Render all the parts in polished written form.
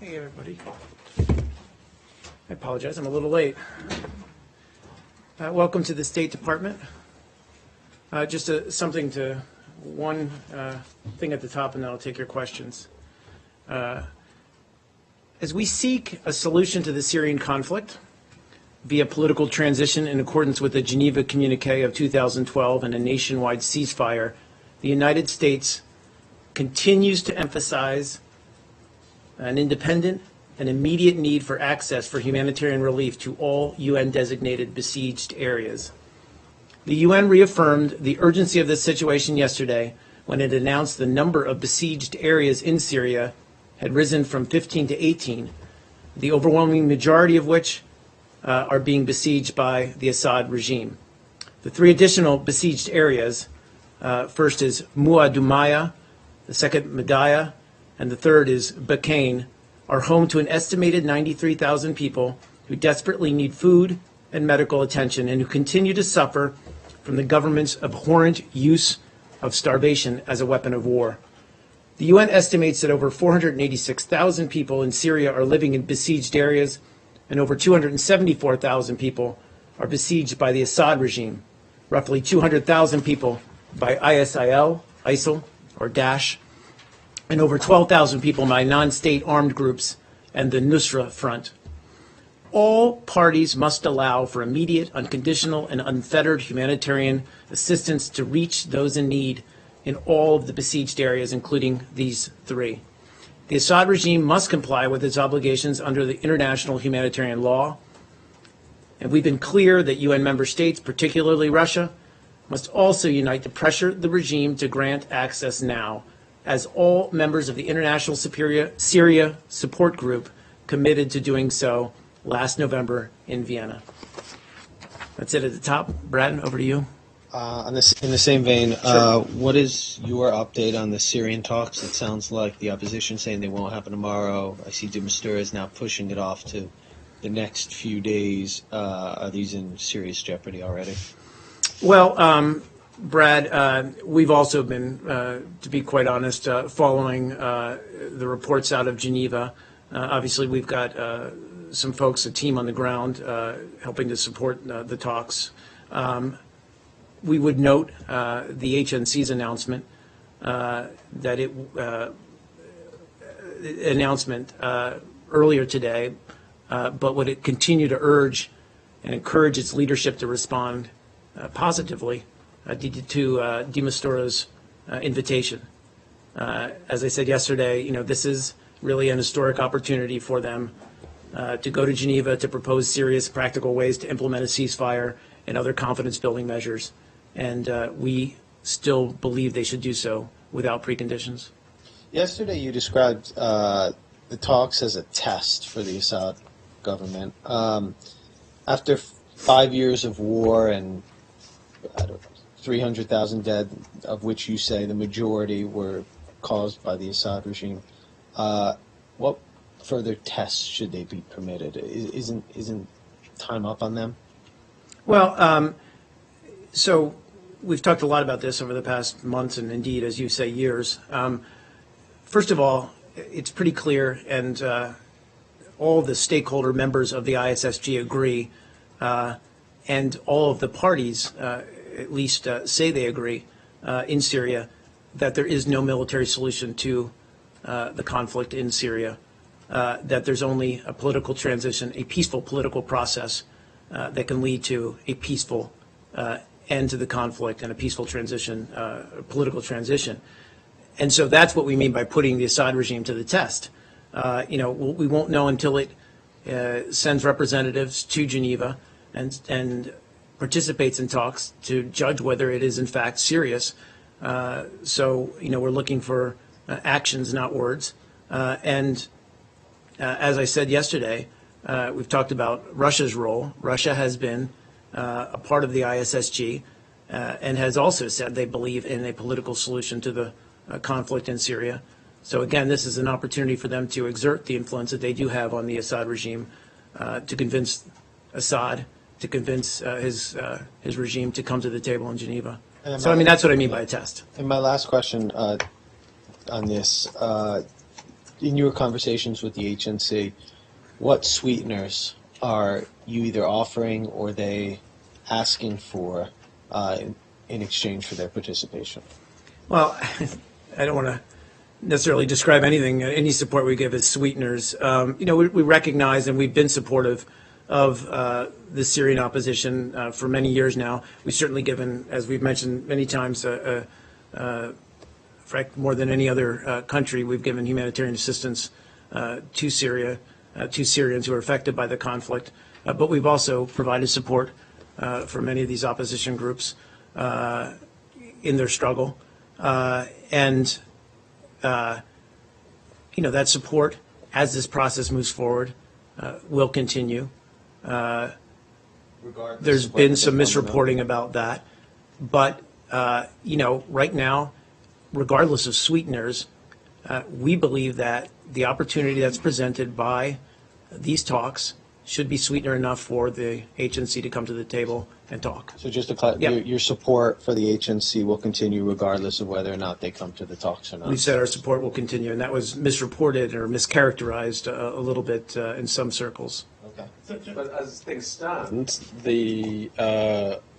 Hey, everybody. I apologize, I'm a little late. Welcome to the State Department. Just something to one thing at the top, and then I'll take your questions. As we seek a solution to the Syrian conflict via political transition in accordance with the Geneva Communique of 2012 and a nationwide ceasefire, the United States continues to emphasize an independent and immediate need for access for humanitarian relief to all UN-designated besieged areas. The UN reaffirmed the urgency of this situation yesterday when it announced the number of besieged areas in Syria had risen from 15 to 18, the overwhelming majority of which are being besieged by the Assad regime. The three additional besieged areas, first is Muadumaya, the second Madaya, and the third is Bakain, are home to an estimated 93,000 people who desperately need food and medical attention and who continue to suffer from the government's abhorrent use of starvation as a weapon of war. The UN estimates that over 486,000 people in Syria are living in besieged areas, and over 274,000 people are besieged by the Assad regime, roughly 200,000 people by ISIL, or Daesh, and over 12,000 people by non-state armed groups and the Nusra Front. All parties must allow for immediate, unconditional, and unfettered humanitarian assistance to reach those in need in all of the besieged areas, including these three. The Assad regime must comply with its obligations under the international humanitarian law, and we've been clear that UN member states, particularly Russia, must also unite to pressure the regime to grant access now, as all members of the International Syria Support Group committed to doing so last November in Vienna. That's it at the top. Brad, over to you. In the same vein, Sure. What is your update on the Syrian talks? It sounds like the opposition saying they won't happen tomorrow. I see de Mistura is now pushing it off to the next few days. Are these in serious jeopardy already? Well, Brad, we've also been, to be quite honest, following the reports out of Geneva. Obviously, we've got some folks, a team on the ground, helping to support the talks. We would note the HNC's announcement earlier today, but would it continue to urge and encourage its leadership to respond positively to de Mistura's invitation. As I said yesterday, this is really an historic opportunity for them to go to Geneva to propose serious practical ways to implement a ceasefire and other confidence-building measures. And we still believe they should do so without preconditions. Yesterday you described the talks as a test for the Assad government. After 5 years of war and 300,000 dead, of which you say the majority were caused by the Assad regime, what further tests should they be permitted? Isn't time up on them? Well, so we've talked a lot about this over the past months and indeed, as you say, years. First of all, it's pretty clear, and all the stakeholder members of the ISSG agree, and all of the parties at least say they agree in Syria, that there is no military solution to the conflict in Syria, that there's only a political transition, a peaceful political process that can lead to a peaceful end to the conflict and a peaceful transition, political transition. And so that's what we mean by putting the Assad regime to the test. We won't know until it sends representatives to Geneva and participates in talks to judge whether it is in fact serious. So we're looking for actions, not words. And as I said yesterday, we've talked about Russia's role. Russia has been a part of the ISSG and has also said they believe in a political solution to the conflict in Syria. So again, this is an opportunity for them to exert the influence that they do have on the Assad regime, to convince Assad, to convince his regime to come to the table in Geneva. So I mean, that's what I mean by a test. And my last question on this, in your conversations with the HNC, what sweeteners are you either offering or they asking for in exchange for their participation? Well, I don't want to necessarily describe anything, any support we give as sweeteners. We recognize and we've been supportive of the Syrian opposition for many years now. We've certainly given, as we've mentioned many times, in fact, more than any other country, we've given humanitarian assistance to Syria, to Syrians who are affected by the conflict. But we've also provided support for many of these opposition groups in their struggle. And that support, as this process moves forward, will continue. There's been some misreporting about that. But, right now, regardless of sweeteners, we believe that the opportunity that's presented by these talks should be sweetener enough for the HNC to come to the table and talk. So just to clarify, your support for the HNC will continue regardless of whether or not they come to the talks or not? We've said our support will continue, and that was misreported or mischaracterized a little bit in some circles. Okay. But as things stand, the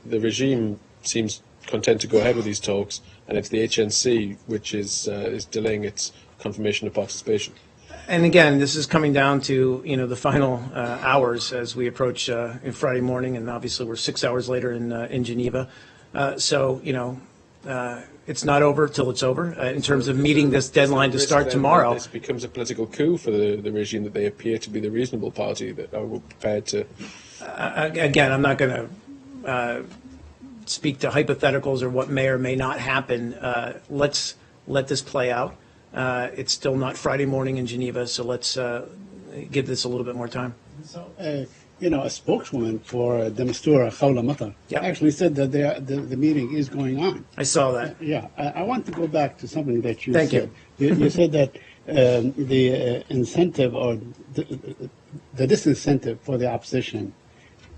regime seems content to go ahead with these talks, and it's the HNC which is delaying its confirmation of participation. And again, this is coming down to the final hours as we approach Friday morning, and obviously we're 6 hours later in Geneva. So it's not over till it's over in terms of meeting this deadline to start tomorrow. This becomes a political coup for the regime that they appear to be the reasonable party that are prepared to. Again, I'm not going to speak to hypotheticals or what may or may not happen. Let's let this play out. It's still not Friday morning in Geneva, so let's give this a little bit more time. So, a spokeswoman for the Mistura, Khawla Matar, actually said that the meeting is going on. I saw that. Yeah, I want to go back to something that you Thank said. You said that the incentive or the disincentive for the opposition.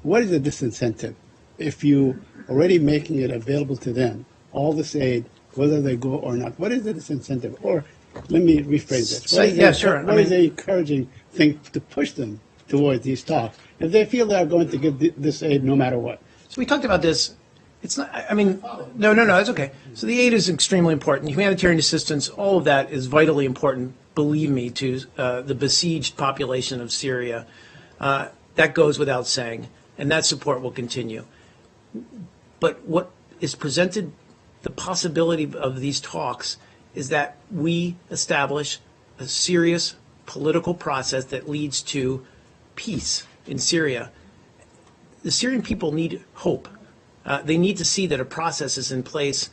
What is the disincentive? If you already making it available to them, all this aid, whether they go or not, what is the disincentive? Or let me rephrase this. Sure. What is the encouraging thing to push them towards these talks if they feel they are going to give this aid no matter what? So we talked about this. It's not, no, that's okay. So the aid is extremely important. Humanitarian assistance, all of that is vitally important, believe me, to the besieged population of Syria. That goes without saying, and that support will continue. But what is presented, the possibility of these talks, is that we establish a serious political process that leads to peace in Syria. The Syrian people need hope. They need to see that a process is in place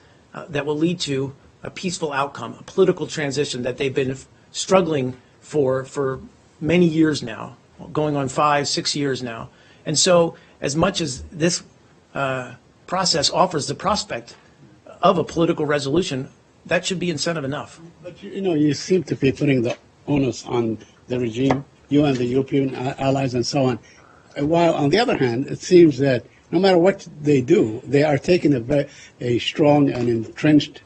that will lead to a peaceful outcome, a political transition that they've been struggling for many years now, going on 5-6 years now. And so as much as this process offers the prospect of a political resolution, that should be incentive enough. But you seem to be putting the onus on the regime, you and the European allies and so on. While on the other hand, it seems that no matter what they do, they are taking a strong and entrenched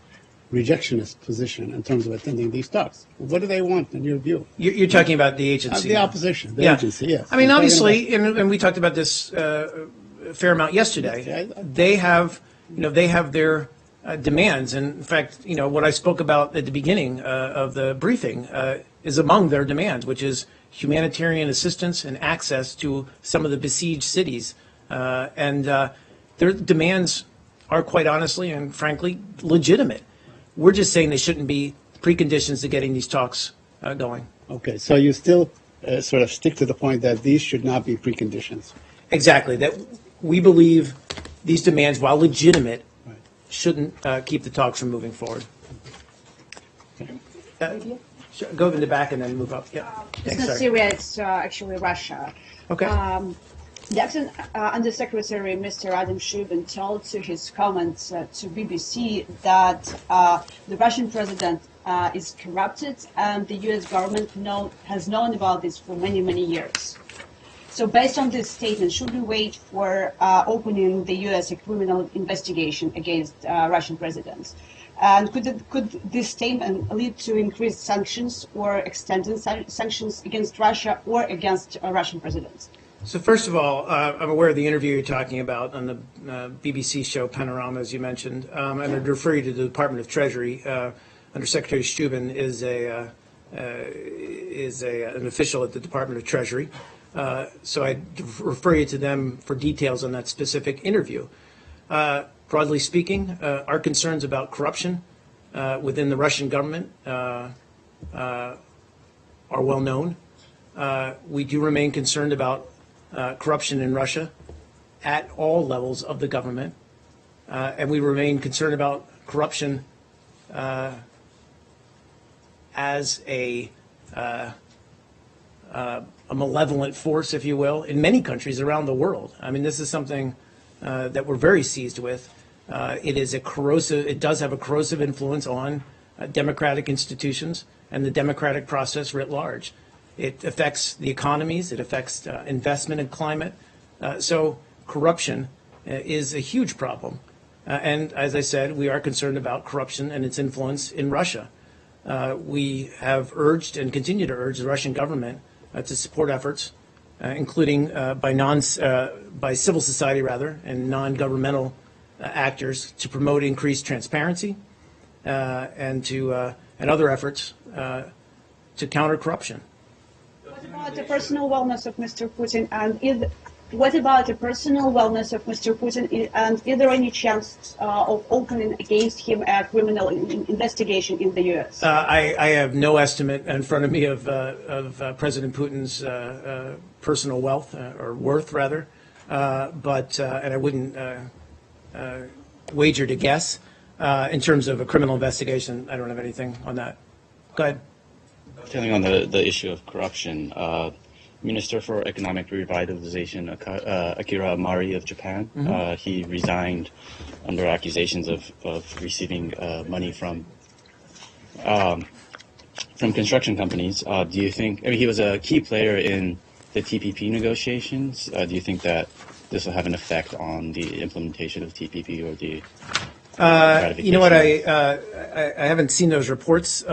rejectionist position in terms of attending these talks. What do they want in your view? You're talking about the agency. The opposition, the agency, yes. I mean, obviously, and we talked about this a fair amount yesterday. They have their demands, and in fact, what I spoke about at the beginning of the briefing is among their demands, which is humanitarian assistance and access to some of the besieged cities. And their demands are quite honestly and frankly legitimate. We're just saying they shouldn't be preconditions to getting these talks going. Okay, so you still sort of stick to the point that these should not be preconditions. Exactly, that we believe these demands, while legitimate, shouldn't keep the talks from moving forward. Sure, go in the back and then move up. Yeah. It's not Syria, it's actually Russia. Okay. The acting Undersecretary, Mr. Adam Shubin, told to his comments to BBC that the Russian president is corrupted and the U.S. government has known about this for many, many years. So based on this statement, should we wait for opening the U.S. a criminal investigation against Russian presidents? And could this statement lead to increased sanctions or extended sanctions against Russia or against Russian presidents? So first of all, I'm aware of the interview you're talking about on the BBC show Panorama, as you mentioned, and I'd refer you to the Department of Treasury. Under Secretary Steuben is an official at the Department of Treasury. So I'd refer you to them for details on that specific interview. Broadly speaking, our concerns about corruption within the Russian government are well known. We do remain concerned about corruption in Russia at all levels of the government, and we remain concerned about corruption as a malevolent force, if you will, in many countries around the world. I mean, this is something that we're very seized with. It does have a corrosive influence on democratic institutions and the democratic process writ large. It affects the economies. It affects investment and climate. So corruption is a huge problem. And as I said, we are concerned about corruption and its influence in Russia. We have urged and continue to urge the Russian government to support efforts, including by civil society and non-governmental actors, to promote increased transparency and other efforts to counter corruption. What about the personal wellness of Mr. Putin, and is there any chance of opening against him a criminal investigation in the U.S.? I have no estimate in front of me of President Putin's personal wealth or worth, rather, but and I wouldn't wager to guess. In terms of a criminal investigation, I don't have anything on that. Go ahead. Telling on the issue of corruption, Minister for Economic Revitalization Akira Mari of Japan, he resigned under accusations of receiving money from construction companies. Do you think, I mean, he was a key player in the TPP negotiations. Do you think that this will have an effect on the implementation of TPP or the ratification? You know what, I haven't seen those reports.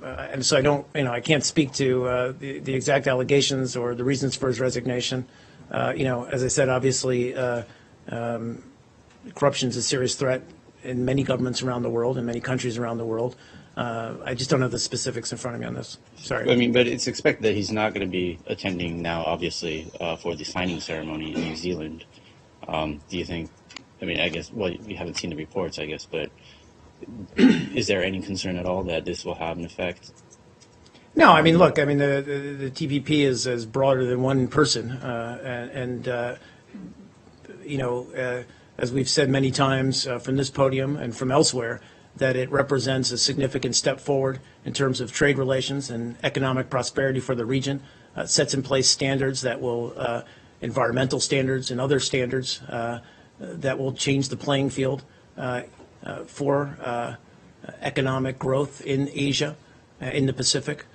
And so I can't speak to the exact allegations or the reasons for his resignation. As I said, obviously, corruption is a serious threat in many governments around the world, in many countries around the world. I just don't have the specifics in front of me on this. Sorry. I mean, but it's expected that he's not going to be attending now, obviously, for the signing ceremony in New Zealand. Do you think, I mean, I guess, well, we haven't seen the reports, I guess, but is there any concern at all that this will have an effect? No, I mean, look, I mean, the TPP is broader than one person. As we've said many times from this podium and from elsewhere, that it represents a significant step forward in terms of trade relations and economic prosperity for the region, sets in place standards that will, environmental standards and other standards that will change the playing field for economic growth in Asia, in the Pacific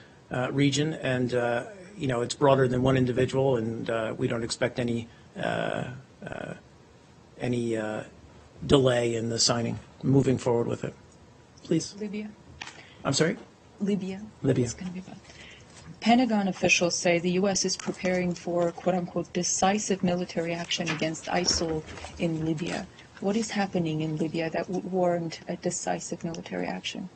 region. And, it's broader than one individual, and we don't expect any delay in the signing, moving forward with it. Please. Libya. I'm sorry? Libya. Libya. It's going to be fun. Pentagon officials say the U.S. is preparing for, quote-unquote, decisive military action against ISIL in Libya. What is happening in Libya that would warrant a decisive military action?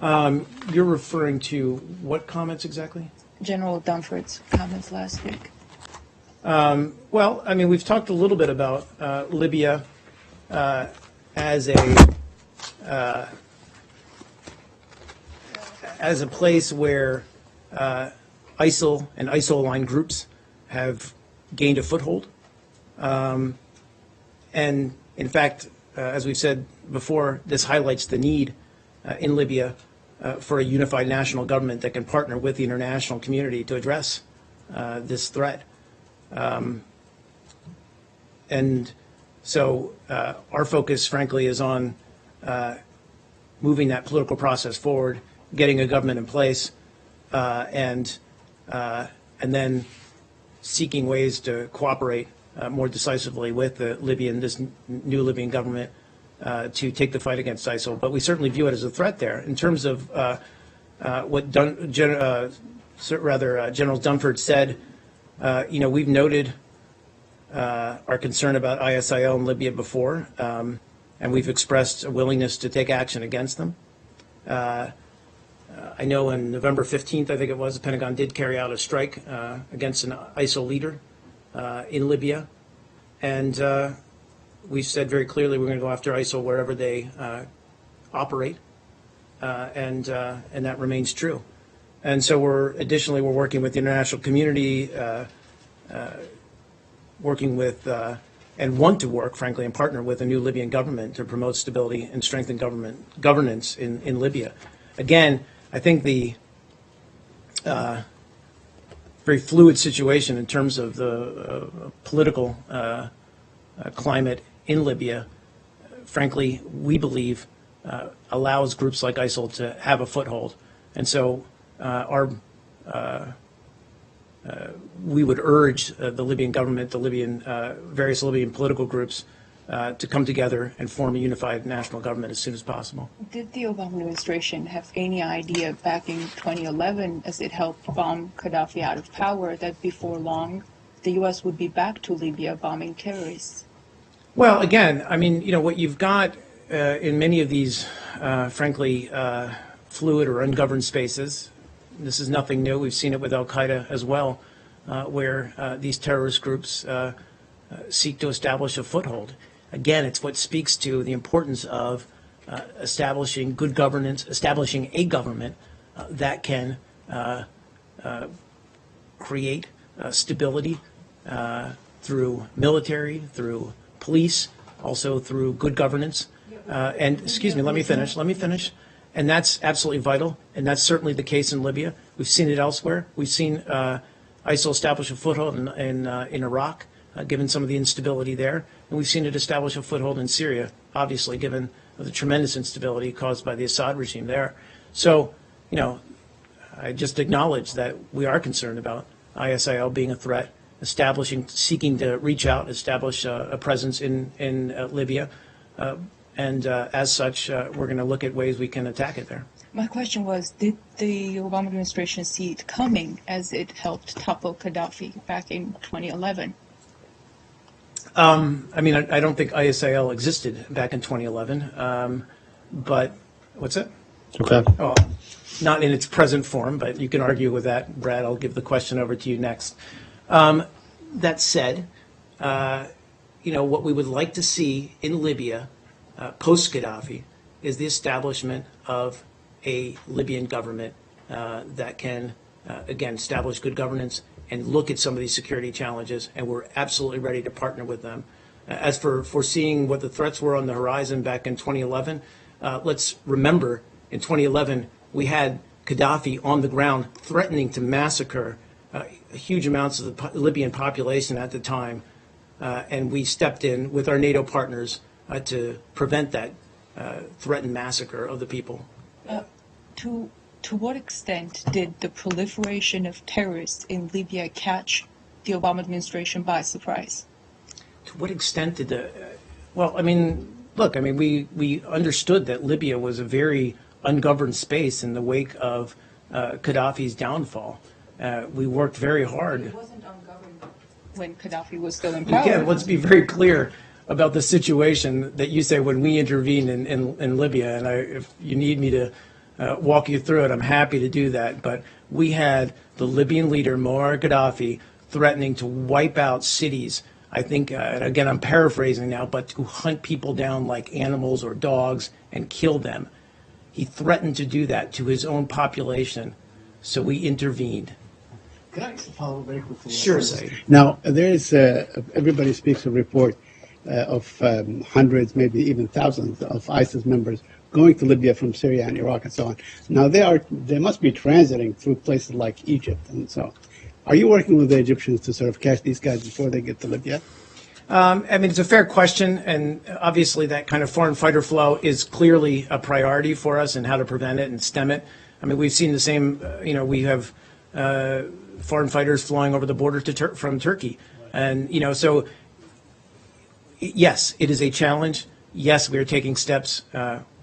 You're referring to what comments exactly? General Dunford's comments last week. Well, I mean, we've talked a little bit about Libya as a place where ISIL and ISIL-aligned groups have gained a foothold. And in fact, as we've said before, this highlights the need in Libya for a unified national government that can partner with the international community to address this threat. And so our focus, frankly, is on moving that political process forward, getting a government in place, and then seeking ways to cooperate more decisively with this new Libyan government to take the fight against ISIL, but we certainly view it as a threat there. In terms of what General Dunford said, we've noted our concern about ISIL in Libya before, and we've expressed a willingness to take action against them. I know on November 15th, I think it was, the Pentagon did carry out a strike against an ISIL leader in Libya, and we've said very clearly we're going to go after ISIL wherever they operate, and that remains true. And so we're working with the international community, working with and want to work, frankly, and partner with a new Libyan government to promote stability and strengthen governance in Libya. Again, I think the very fluid situation in terms of the political climate in Libya, frankly, we believe allows groups like ISIL to have a foothold. And so we would urge the Libyan government, the various Libyan political groups to come together and form a unified national government as soon as possible. Did the Obama administration have any idea back in 2011, as it helped bomb Gaddafi out of power, that before long the U.S. would be back to Libya bombing terrorists? Well, again, I mean, what you've got in many of these, frankly, fluid or ungoverned spaces, this is nothing new. We've seen it with al-Qaeda as well, where these terrorist groups seek to establish a foothold. Again, it's what speaks to the importance of establishing good governance, establishing a government that can create stability through military, through police, also through good governance. And excuse me, let me finish. And that's absolutely vital, and that's certainly the case in Libya. We've seen it elsewhere. We've seen ISIL establish a foothold in Iraq, given some of the instability there, and we've seen it establish a foothold in Syria, obviously, given the tremendous instability caused by the Assad regime there. So, I just acknowledge that we are concerned about ISIL being a threat, seeking to reach out, establish a presence in Libya. And as such, we're going to look at ways we can attack it there. My question was, did the Obama administration see it coming as it helped topple Gaddafi back in 2011? I mean, I don't think ISIL existed back in 2011, but what's it? Okay. Oh, not in its present form, but you can argue with that, Brad. I'll give the question over to you next. That said, what we would like to see in Libya post-Gaddafi is the establishment of a Libyan government that can, again, establish good governance and look at some of these security challenges, and we're absolutely ready to partner with them. As for foreseeing what the threats were on the horizon back in 2011, let's remember in 2011 we had Gaddafi on the ground threatening to massacre huge amounts of the Libyan population at the time, and we stepped in with our NATO partners to prevent that threatened massacre of the people. To what extent did the proliferation of terrorists in Libya catch the Obama administration by surprise? To what extent did well, I mean, look, I mean, we understood that Libya was a very ungoverned space in the wake of Gaddafi's downfall. We worked very hard. It wasn't ungoverned when Gaddafi was still in power. Again, let's be very clear about the situation that you say when we intervened in Libya, and if you need me to walk you through it, I'm happy to do that. But we had the Libyan leader, Muammar Gaddafi, threatening to wipe out cities. I think, again, I'm paraphrasing now, but to hunt people down like animals or dogs and kill them. He threatened to do that to his own population, so we intervened. Can I follow very quickly? Sure, Saeed. Now, there is, everybody speaks of report of hundreds, maybe even thousands of ISIS members going to Libya from Syria and Iraq and so on. Now, they must be transiting through places like Egypt and so on. Are you working with the Egyptians to sort of catch these guys before they get to Libya? I mean, it's a fair question, and obviously that kind of foreign fighter flow is clearly a priority for us and how to prevent it and stem it. I mean, we've seen the same, we have foreign fighters flying over the border from Turkey. And, so, yes, it is a challenge. yes, we are taking steps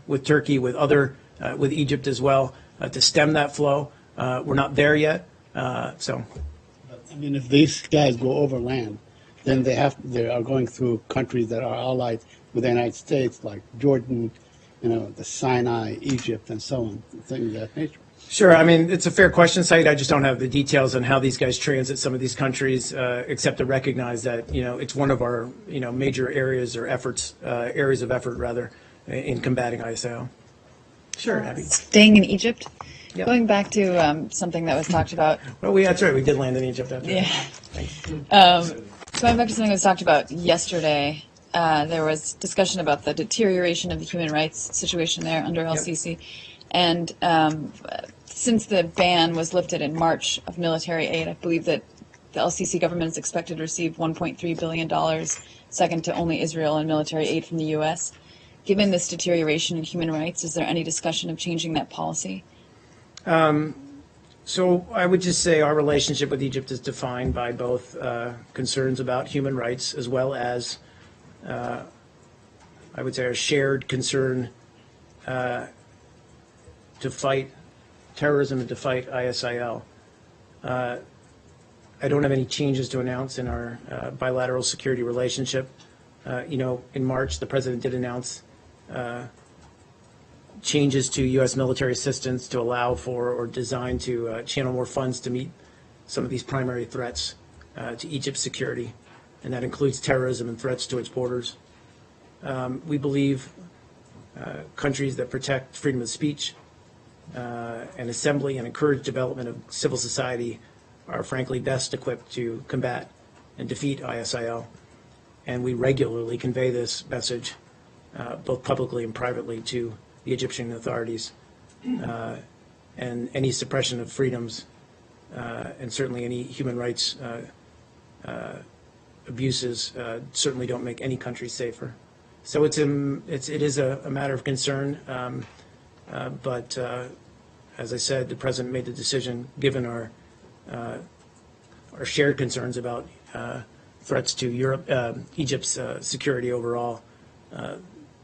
with Turkey, with Egypt as well, to stem that flow. We're not there yet, so. I mean, if these guys go overland, then they are going through countries that are allied with the United States, like Jordan, the Sinai, Egypt, and so on, things of that nature. Sure. I mean, it's a fair question, Said. I just don't have the details on how these guys transit some of these countries, except to recognize that, it's one of our, major areas or areas of effort, rather, in combating ISIL. Sure, Abby. Staying in Egypt, Yep. going back to something that was talked about. Well, that's right. We did land in Egypt after Yeah. Going back to something that was talked about yesterday, there was discussion about the deterioration of the human rights situation there under LCC. And since the ban was lifted in March of military aid, I believe that the LCC government is expected to receive $1.3 billion, second to only Israel, in military aid from the U.S. Given this deterioration in human rights, is there any discussion of changing that policy? So I would just say our relationship with Egypt is defined by both concerns about human rights as well as, I would say, a shared concern to fight terrorism and to fight ISIL. I don't have any changes to announce in our bilateral security relationship. In March, the president did announce changes to U.S. military assistance to allow for or designed to channel more funds to meet some of these primary threats to Egypt's security, and that includes terrorism and threats to its borders. We believe countries that protect freedom of speech and assembly and encourage development of civil society are frankly best equipped to combat and defeat ISIL. And we regularly convey this message, both publicly and privately, to the Egyptian authorities. And any suppression of freedoms and certainly any human rights abuses certainly don't make any country safer. So it is a matter of concern, but as I said, the president made the decision, given our shared concerns about threats to Egypt's security overall,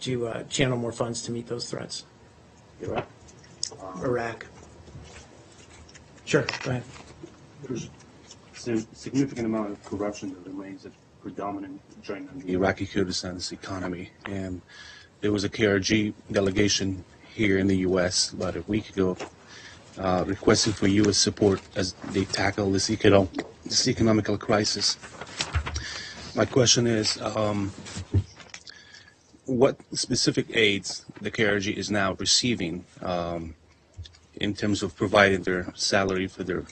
to channel more funds to meet those threats. Iraq. Sure, go ahead. There's a significant amount of corruption that remains a predominant drain on the Iraqi Kurdistan's economy. And there was a KRG delegation here in the U.S. about a week ago requesting for U.S. support as they tackle this economical crisis. My question is, what specific aids the KRG is now receiving in terms of providing their salary for their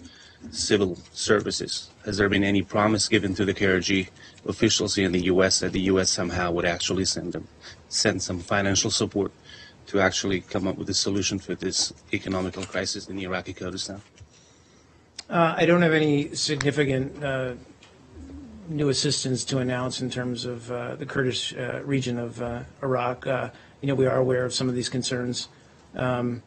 civil services? Has there been any promise given to the KRG officials here in the U.S. that the U.S. somehow would actually send some financial support to actually come up with a solution for this economical crisis in Iraqi Kurdistan? I don't have any significant new assistance to announce in terms of the Kurdish region of Iraq. We are aware of some of these concerns. Obviously,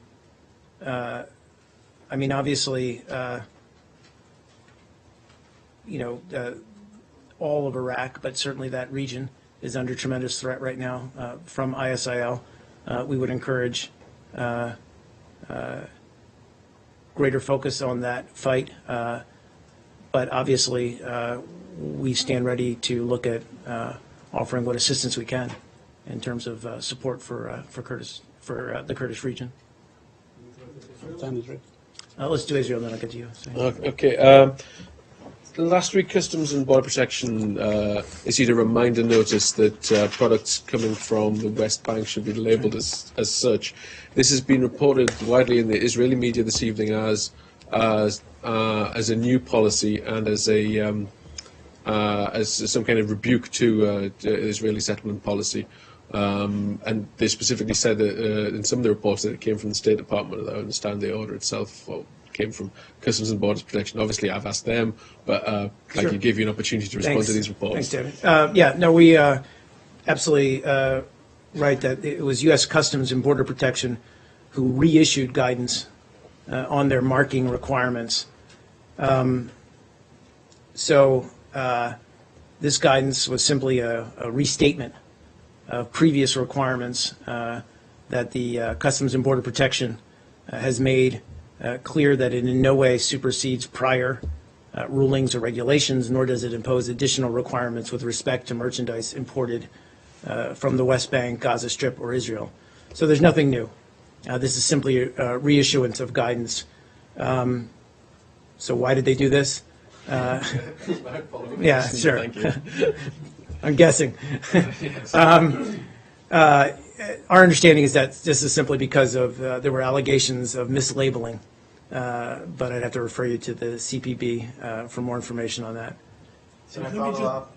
all of Iraq, but certainly that region is under tremendous threat right now from ISIL. We would encourage greater focus on that fight, but obviously we stand ready to look at offering what assistance we can in terms of support for the Kurdish region. Let's do Israel, then I'll get to you. Okay. Last week, Customs and Border Protection issued a reminder notice that products coming from the West Bank should be labelled as such. This has been reported widely in the Israeli media this evening as a new policy and as some kind of rebuke to Israeli settlement policy. And they specifically said that in some of the reports that it came from the State Department. I understand the order itself came from Customs and Borders Protection. Obviously, I've asked them, but Sure. you give you an opportunity to respond to these reports. Thanks, David. We absolutely right that it was U.S. Customs and Border Protection who reissued guidance on their marking requirements. So this guidance was simply a restatement of previous requirements that the Customs and Border Protection has made clear that it in no way supersedes prior rulings or regulations, nor does it impose additional requirements with respect to merchandise imported from the West Bank, Gaza Strip, or Israel. So there's nothing new. This is simply a reissuance of guidance. So why did they do this? Yeah, sure. Thank you. I'm guessing. Our understanding is that this is simply because of there were allegations of mislabeling, but I'd have to refer you to the CPB for more information on that. Can I follow up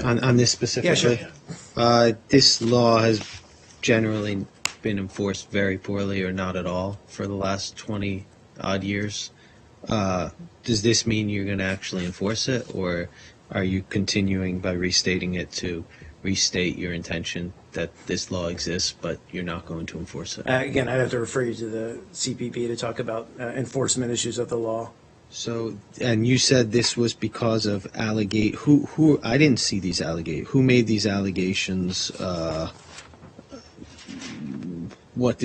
on this specifically? Yeah, sure. This law has generally been enforced very poorly or not at all for the last 20 odd years. Does this mean you're going to actually enforce it, or are you continuing by restating it to restate your intention that this law exists, but you're not going to enforce it? Again, I'd have to refer you to the CPB to talk about enforcement issues of the law. So, and you said this was because of who I didn't see these allegations. Who made these allegations? What was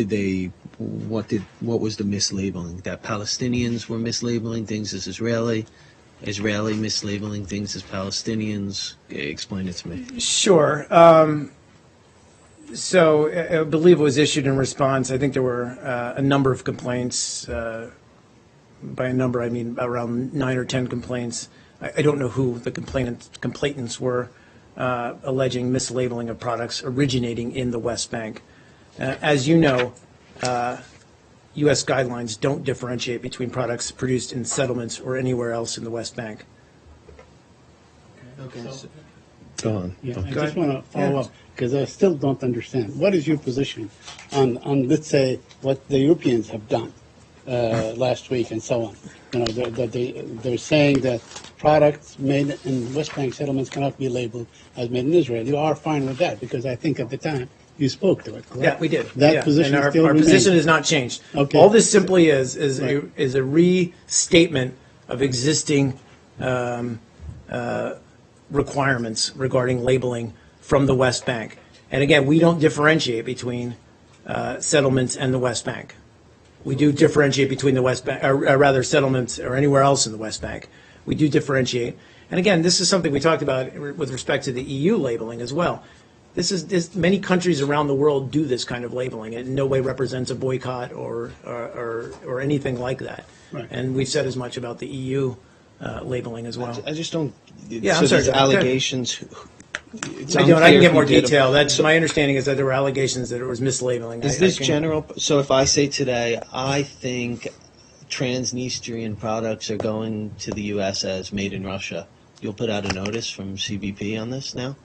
the mislabeling? That Palestinians were mislabeling things as Israeli mislabeling things as Palestinians? Explain it to me. Sure. So I believe it was issued in response. I think there were a number of complaints. By a number, I mean around 9 or 10 complaints. I don't know who the complainants were, alleging mislabeling of products originating in the West Bank. As you know, U.S. guidelines don't differentiate between products produced in settlements or anywhere else in the West Bank. Okay. Go on. Yeah, I Go just ahead. want to follow up because I still don't understand. What is your position on let's say, what the Europeans have done last week and so on? You know, they're saying that products made in West Bank settlements cannot be labeled as made in Israel. You are fine with that because I think at the time you spoke to it, correct? Yeah, we did. That position and our still remains. position has not changed. Okay. All this simply is Right. a restatement of existing requirements regarding labeling from the West Bank. And again, we don't differentiate between settlements and the West Bank. We do differentiate between the West Bank, or rather settlements or anywhere else in the West Bank. We do differentiate. And again, this is something we talked about with respect to the EU labeling as well. Many countries around the world do this kind of labeling. It in no way represents a boycott or anything like that. Right. And we've said as much about the EU labeling as well. I just don't. Yeah, so I'm sorry, these go ahead. allegations. it's I don't. I unclear can get who more did them. detail. That's my understanding is that there were allegations that it was mislabeling. Is this general? So if I say today, I think Transnistrian products are going to the U.S. as made in Russia, you'll put out a notice from CBP on this now?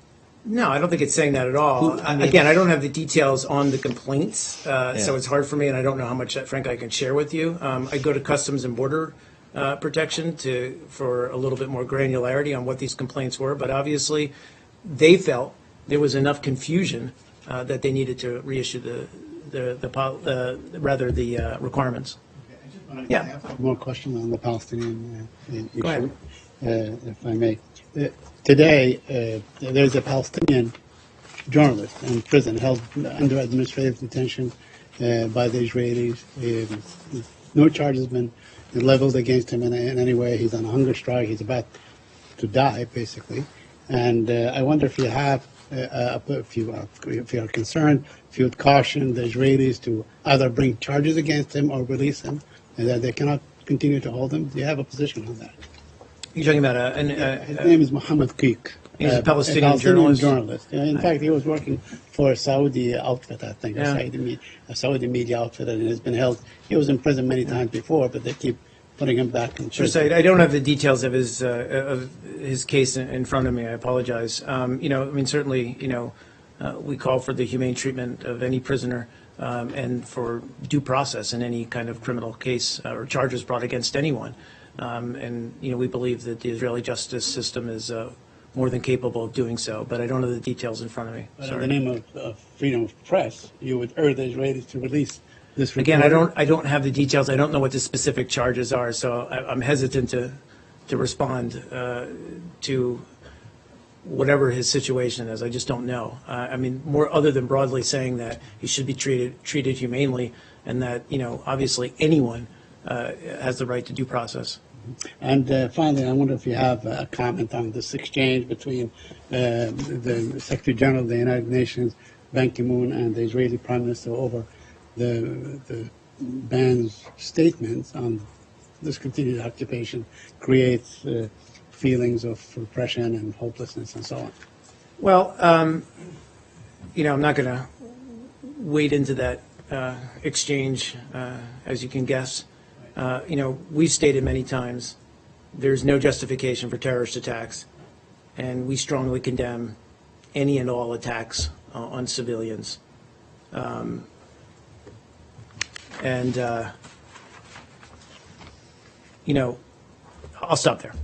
No, I don't think it's saying that at all. Again, I don't have the details on the complaints, so it's hard for me, and I don't know how much, frankly, I can share with you. I go to Customs and Border Protection for a little bit more granularity on what these complaints were, but obviously they felt there was enough confusion that they needed to reissue the requirements. Yeah. I have more questions on the Palestinian issue, Go ahead. If I may. Today, there's a Palestinian journalist in prison held under administrative detention by the Israelis. No charge has been leveled against him in any way. He's on a hunger strike. He's about to die, basically. And I wonder if you have, if you are concerned, if you would caution the Israelis to either bring charges against him or release him, and that they cannot continue to hold him. Do you have a position on that? You're talking about His name is Mohammed Qiq. He's a Palestinian journalist? In fact, he was working for a Saudi outfit, I think, Yeah. a Saudi media outfit, and has been held. He was in prison many times before, but they keep putting him back in Sure, prison. so I don't have the details of his case in front of me. I apologize. Certainly, we call for the humane treatment of any prisoner and for due process in any kind of criminal case or charges brought against anyone. We believe that the Israeli justice system is more than capable of doing so, but I don't have the details in front of me. But in the name of freedom of press, you would urge the Israelis to release this report. Again, I don't have the details. I don't know what the specific charges are, so I'm hesitant to respond to whatever his situation is. I just don't know. I mean, more other than broadly saying that he should be treated humanely, and that, you know, obviously anyone has the right to due process. And finally, I wonder if you have a comment on this exchange between the Secretary General of the United Nations, Ban Ki-moon, and the Israeli Prime Minister over the ban's statements on this continued occupation creates feelings of repression and hopelessness and so on. Well, you know, I'm not going to wade into that exchange, as you can guess. You know, we've stated many times there's no justification for terrorist attacks, and we strongly condemn any and all attacks on civilians. You know, I'll stop there.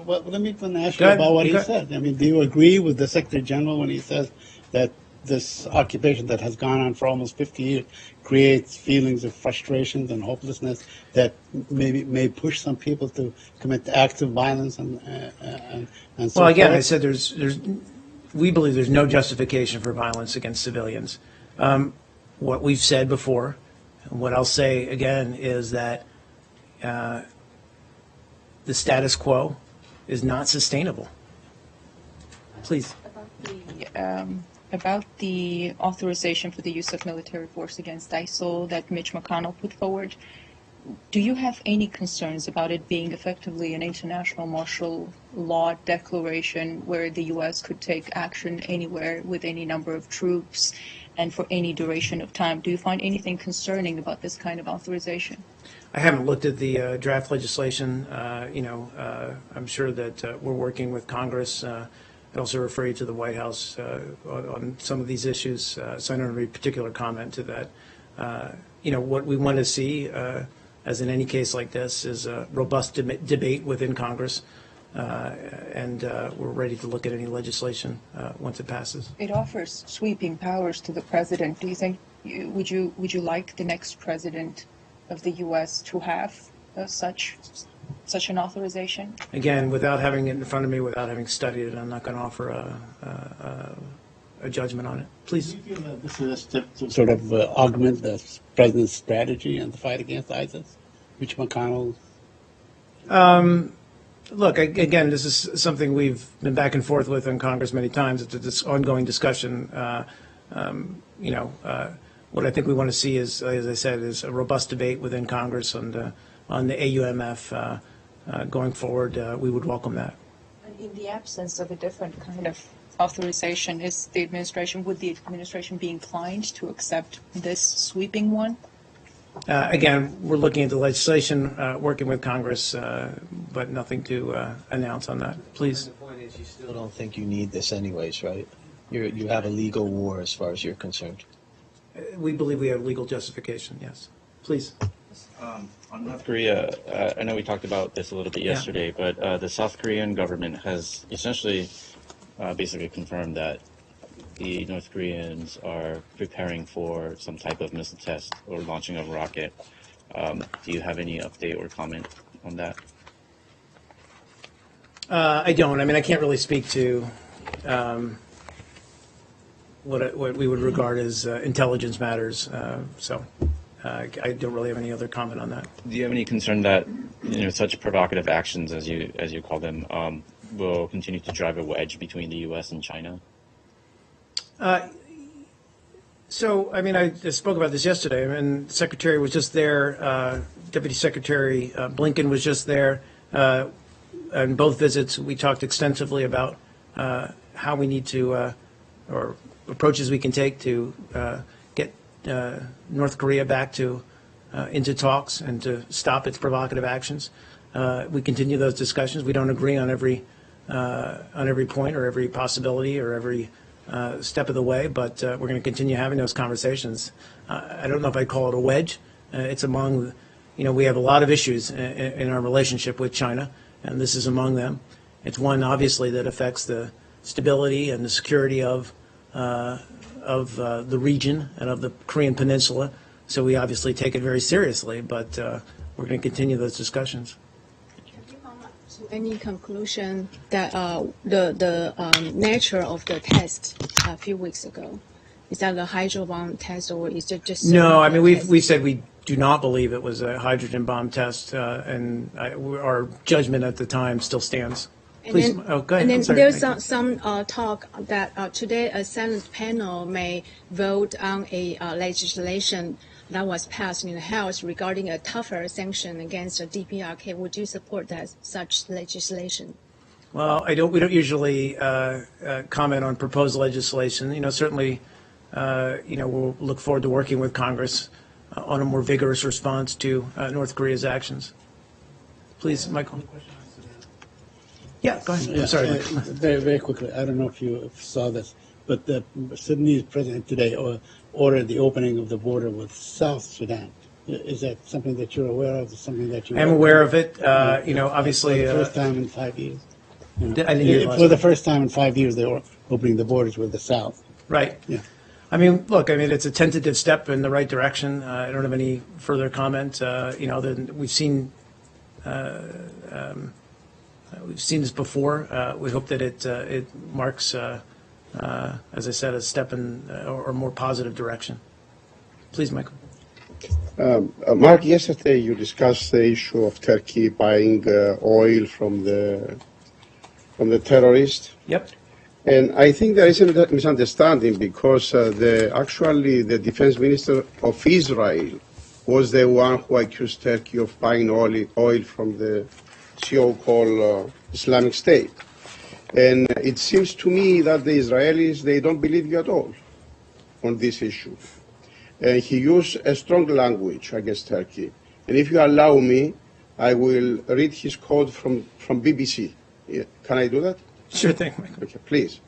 Well, let me ask you about what he said. I mean, do you agree with the Secretary General when he says that this occupation that has gone on for almost 50 years creates feelings of frustration and hopelessness that may push some people to commit acts of violence and so Well, again, forth? I said we believe there's no justification for violence against civilians. What we've said before, and what I'll say again, is that the status quo is not sustainable. Please. About the authorization for the use of military force against ISIL that Mitch McConnell put forward, do you have any concerns about it being effectively an international martial law declaration where the U.S. could take action anywhere with any number of troops and for any duration of time? Do you find anything concerning about this kind of authorization? I haven't looked at the draft legislation. You know, I'm sure that we're working with Congress. I'd also refer you to the White House on some of these issues, so I don't have any particular comment to that. You know, what we want to see, as in any case like this, is a robust debate within Congress, and we're ready to look at any legislation once it passes. It offers sweeping powers to the president. Do you think, would you like the next president of the U.S. to have such an authorization? Again, without having it in front of me, without having studied it, I'm not going to offer a judgment on it. Please. Do you feel that this is to sort of augment the president's strategy in the fight against ISIS? Mitch McConnell? Look, again, this is something we've been back and forth with in Congress many times. It's this ongoing discussion. You know, what I think we want to see is, as I said, is a robust debate within Congress on the AUMF going forward. We would welcome that. And in the absence of a different kind of authorization, would the administration be inclined to accept this sweeping one? Again, we're looking at the legislation, working with Congress, but nothing to announce on that. Please. And the point is, you still don't think you need this anyways, right? You have a legal war as far as you're concerned. We believe we have legal justification, yes. Please. On North Korea, I know we talked about this a little bit yesterday, but the South Korean government has essentially basically confirmed that the North Koreans are preparing for some type of missile test or launching of a rocket. Do you have any update or comment on that? I don't. I mean, I can't really speak to what we would regard as intelligence matters. So I don't really have any other comment on that. Do you have any concern that such provocative actions, as you call them, will continue to drive a wedge between the U.S. and China? So, I mean, I spoke about this yesterday. I mean, the Secretary was just there. Deputy Secretary Blinken was just there. On both visits, we talked extensively about how we need to, or approaches we can take to get North Korea back to into talks and to stop its provocative actions. We continue those discussions. We don't agree on every point or every possibility or every step of the way, but we're going to continue having those conversations. I don't know if I'd call it a wedge. It's among, we have a lot of issues in our relationship with China, and this is among them. It's one, obviously, that affects the stability and the security of the region and of the Korean Peninsula. So we obviously take it very seriously, but we're going to continue those discussions. to any conclusion that the nature of the test a few weeks ago? Is that a hydro bomb test, or is it just No, I mean test? we said we do not believe it was a hydrogen bomb test, and our judgment at the time still stands. Please, go ahead. And then I'm sorry. there's some talk that today a Senate panel may vote on a legislation that was passed in the House regarding a tougher sanction against the DPRK. Would you support that such legislation? Well, we don't usually comment on proposed legislation. Certainly, we'll look forward to working with Congress on a more vigorous response to North Korea's actions. Please, Michael. Yeah, go ahead. Yeah, I'm sorry. very, very quickly. I don't know if you saw this, but the Sudanese president today ordered the opening of the border with South Sudan. Is that something that you're aware of? Is something that you? I'm aware of it. Obviously. For the first time in 5 years. I didn't hear For the first time in 5 years, they were opening the borders with the South. Right. Yeah. Look, it's a tentative step in the right direction. I don't have any further comment. We've seen this before. We hope that it marks, as I said, a step in or more positive direction. Please, Michael. Mark, yesterday you discussed the issue of Turkey buying oil from the terrorists. Yep. And I think there is a misunderstanding because the defense minister of Israel was the one who accused Turkey of buying oil from the so-called Islamic State. And it seems to me that the Israelis, they don't believe you at all on this issue. And he used a strong language against Turkey. And if you allow me, I will read his quote from BBC. Can I do that? Sure thing, Michael. Okay, please.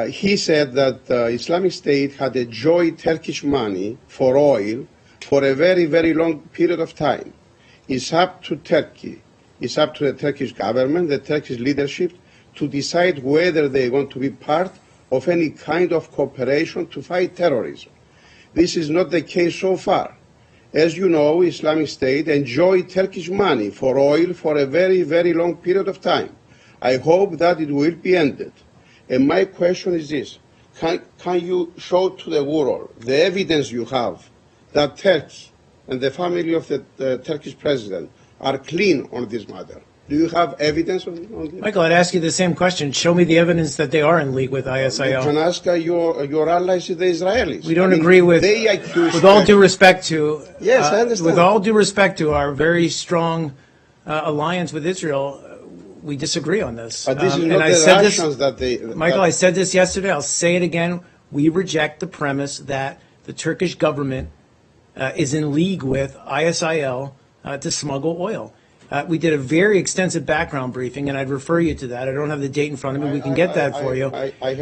He said that Islamic State had enjoyed Turkish money for oil for a very, very long period of time. It's up to Turkey. It's up to the Turkish government, the Turkish leadership, to decide whether they want to be part of any kind of cooperation to fight terrorism. This is not the case so far. As you know, Islamic State enjoyed Turkish money for oil for a very, very long period of time. I hope that it will be ended. And my question is this. Can you show to the world the evidence you have that Turkey and the family of the Turkish president are clean on this matter? Do you have evidence on this? Michael, I'd ask you the same question. Show me the evidence that they are in league with ISIL. You can ask your allies, the Israelis. We don't agree with. They accuse. With all due respect to. Yes, I understand. With all due respect to our very strong alliance with Israel, we disagree on this. But this is and not I the said Russians that they. Michael, I said this yesterday. I'll say it again. We reject the premise that the Turkish government is in league with ISIL to smuggle oil. We did a very extensive background briefing, and I'd refer you to that. I don't have the date in front of me. We can get that for you.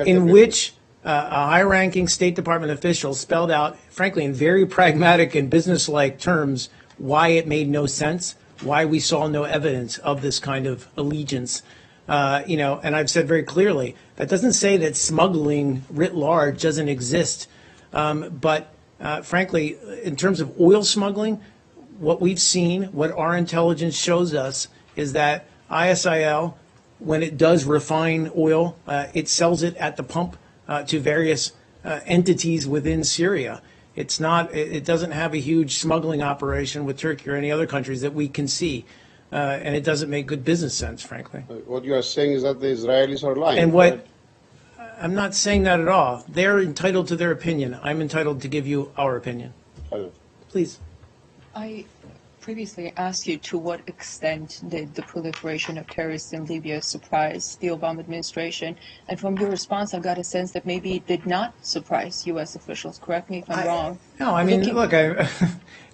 In which a high-ranking State Department official spelled out, frankly, in very pragmatic and business-like terms, why it made no sense, why we saw no evidence of this kind of allegiance. And I've said very clearly, that doesn't say that smuggling writ large doesn't exist. But frankly, in terms of oil smuggling, what we've seen, what our intelligence shows us, is that ISIL, when it does refine oil, it sells it at the pump to various entities within Syria. It's not. It doesn't have a huge smuggling operation with Turkey or any other countries that we can see, and it doesn't make good business sense, frankly. What you are saying is that the Israelis are lying. And what I'm not saying that at all. They're entitled to their opinion. I'm entitled to give you our opinion. Please. I previously asked you to what extent did the proliferation of terrorists in Libya surprise the Obama administration, and from your response, I got a sense that maybe it did not surprise U.S. officials. Correct me if I'm wrong. No, I mean, look,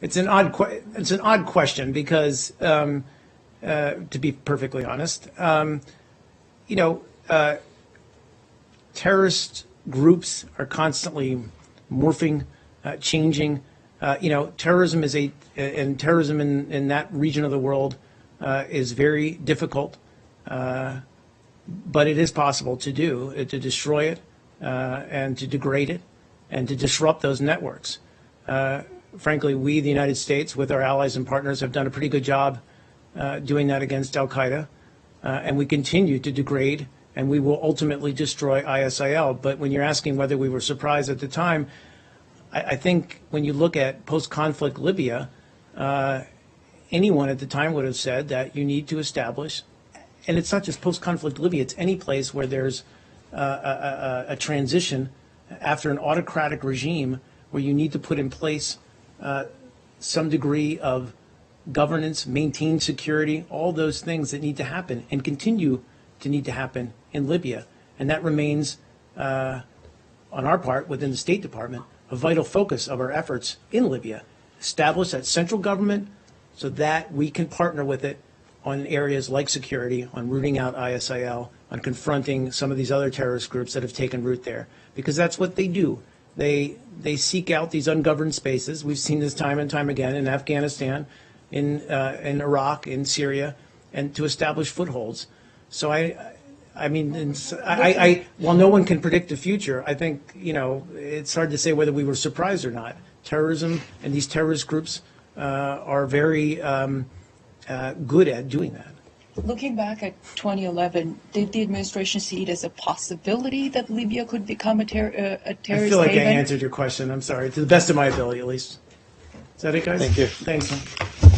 it's an odd question because, to be perfectly honest, terrorist groups are constantly morphing, changing. Terrorism terrorism in that region of the world is very difficult, but it is possible to do, to destroy it and to degrade it and to disrupt those networks. Frankly, we, the United States, with our allies and partners, have done a pretty good job doing that against Al-Qaeda. and we continue to degrade, and we will ultimately destroy ISIL. But when you're asking whether we were surprised at the time, I think when you look at post-conflict Libya, anyone at the time would have said that you need to establish, and it's not just post-conflict Libya, it's any place where there's a transition after an autocratic regime where you need to put in place some degree of governance, maintain security, all those things that need to happen and continue to need to happen in Libya. And that remains, on our part, within the State Department, a vital focus of our efforts in Libya. Establish that central government so that we can partner with it on areas like security, on rooting out ISIL, on confronting some of these other terrorist groups that have taken root there. Because that's what they do. They seek out these ungoverned spaces. We've seen this time and time again in Afghanistan, in Iraq, in Syria, and to establish footholds. So I mean, while no one can predict the future, I think, it's hard to say whether we were surprised or not. Terrorism and these terrorist groups are very good at doing that. Looking back at 2011, did the administration see it as a possibility that Libya could become a terrorist I feel like haven? I answered your question. I'm sorry, to the best of my ability, at least. Is that it, guys? Thank you. Thanks. Man.